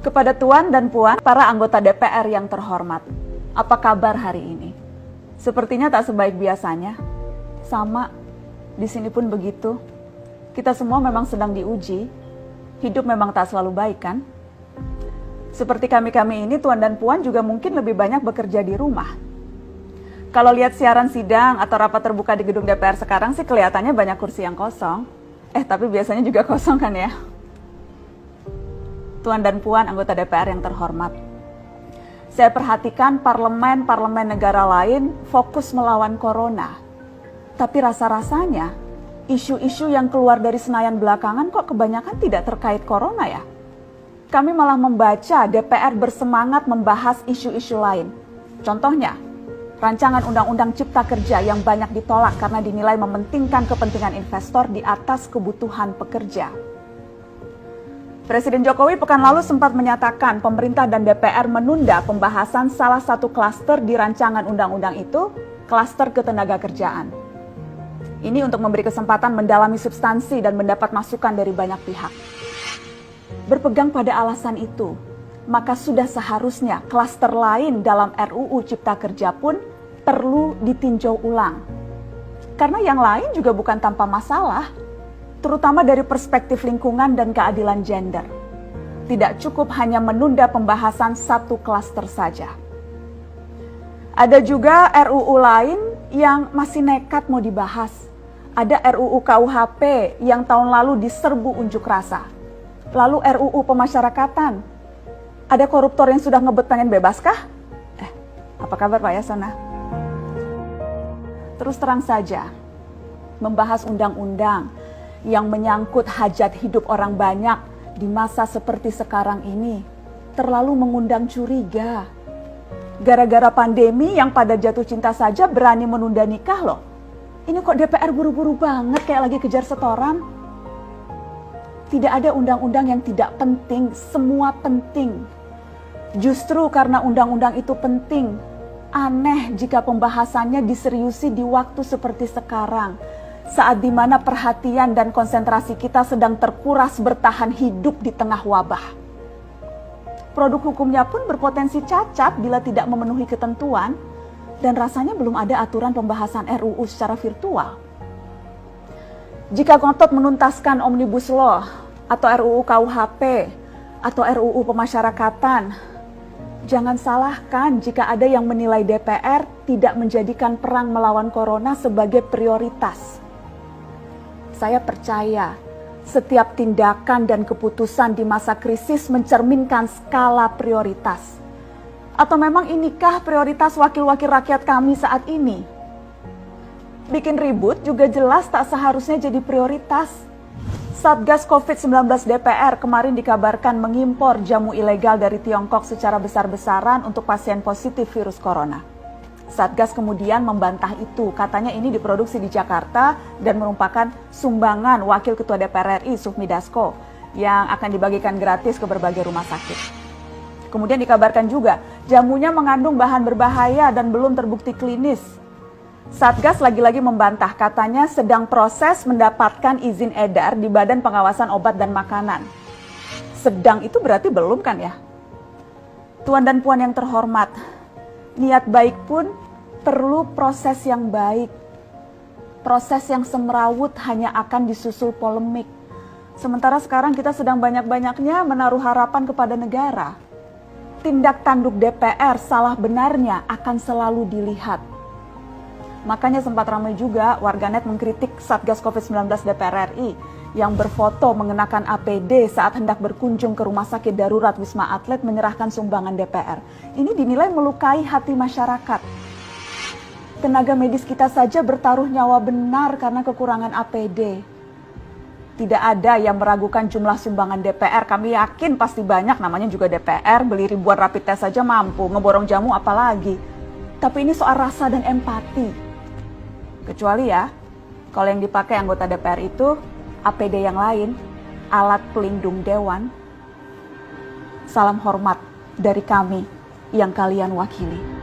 Kepada Tuan dan Puan, para anggota DPR yang terhormat, apa kabar hari ini? Sepertinya tak sebaik biasanya. Sama, di sini pun begitu. Kita semua memang sedang diuji. Hidup memang tak selalu baik, kan? Seperti kami-kami ini, Tuan dan Puan juga mungkin lebih banyak bekerja di rumah. Kalau lihat siaran sidang atau rapat terbuka di gedung DPR sekarang sih kelihatannya banyak kursi yang kosong. Tapi biasanya juga kosong kan ya? Tuan dan Puan anggota DPR yang terhormat, saya perhatikan parlemen-parlemen negara lain fokus melawan corona. Tapi rasa-rasanya isu-isu yang keluar dari Senayan belakangan kok kebanyakan tidak terkait corona ya? Kami malah membaca DPR bersemangat membahas isu-isu lain. Contohnya, rancangan Undang-Undang Cipta Kerja yang banyak ditolak karena dinilai mementingkan kepentingan investor di atas kebutuhan pekerja. Presiden Jokowi pekan lalu sempat menyatakan pemerintah dan DPR menunda pembahasan salah satu klaster di rancangan undang-undang itu, klaster ketenagakerjaan. Ini untuk memberi kesempatan mendalami substansi dan mendapat masukan dari banyak pihak. Berpegang pada alasan itu, maka sudah seharusnya klaster lain dalam RUU Cipta Kerja pun perlu ditinjau ulang. Karena yang lain juga bukan tanpa masalah, terutama dari perspektif lingkungan dan keadilan gender. Tidak cukup hanya menunda pembahasan satu klaster saja. Ada juga RUU lain yang masih nekat mau dibahas. Ada RUU KUHP yang tahun lalu diserbu unjuk rasa. Lalu RUU pemasyarakatan. Ada koruptor yang sudah ngebet pengen bebas kah? Apa kabar Pak Yasona? Terus terang saja, membahas undang-undang yang menyangkut hajat hidup orang banyak di masa seperti sekarang ini terlalu mengundang curiga. Gara-gara pandemi yang pada jatuh cinta saja berani menunda nikah loh. Ini kok DPR buru-buru banget kayak lagi kejar setoran? Tidak ada undang-undang yang tidak penting, semua penting. Justru karena undang-undang itu penting, aneh jika pembahasannya diseriusi di waktu seperti sekarang. Saat dimana perhatian dan konsentrasi kita sedang terkuras bertahan hidup di tengah wabah. Produk hukumnya pun berpotensi cacat bila tidak memenuhi ketentuan, dan rasanya belum ada aturan pembahasan RUU secara virtual. Jika ngotot menuntaskan Omnibus Law, atau RUU KUHP, atau RUU pemasyarakatan, jangan salahkan jika ada yang menilai DPR tidak menjadikan perang melawan corona sebagai prioritas. Saya percaya setiap tindakan dan keputusan di masa krisis mencerminkan skala prioritas. Atau memang inikah prioritas wakil-wakil rakyat kami saat ini? Bikin ribut juga jelas tak seharusnya jadi prioritas. Satgas COVID-19 DPR kemarin dikabarkan mengimpor jamu ilegal dari Tiongkok secara besar-besaran untuk pasien positif virus corona. Satgas kemudian membantah itu, katanya ini diproduksi di Jakarta dan merupakan sumbangan Wakil Ketua DPR RI Sufmi Dasko yang akan dibagikan gratis ke berbagai rumah sakit. Kemudian dikabarkan juga jamunya mengandung bahan berbahaya dan belum terbukti klinis. Satgas lagi-lagi membantah, katanya sedang proses mendapatkan izin edar di Badan Pengawasan Obat dan Makanan. Sedang itu berarti belum kan ya? Tuan dan Puan yang terhormat, niat baik pun perlu proses yang baik. Proses yang semrawut hanya akan disusul polemik. Sementara sekarang kita sedang banyak-banyaknya menaruh harapan kepada negara. Tindak tanduk DPR salah benarnya akan selalu dilihat. Makanya sempat ramai juga warganet mengkritik Satgas COVID-19 DPR RI yang berfoto mengenakan APD saat hendak berkunjung ke rumah sakit darurat Wisma Atlet menyerahkan sumbangan DPR. Ini dinilai melukai hati masyarakat. Tenaga medis kita saja bertaruh nyawa benar karena kekurangan APD. Tidak ada yang meragukan jumlah sumbangan DPR. Kami yakin pasti banyak, namanya juga DPR, beli ribuan rapid test saja mampu, ngeborong jamu apalagi. Tapi ini soal rasa dan empati. Kecuali ya, kalau yang dipakai anggota DPR itu APD yang lain, alat pelindung dewan. Salam hormat dari kami yang kalian wakili.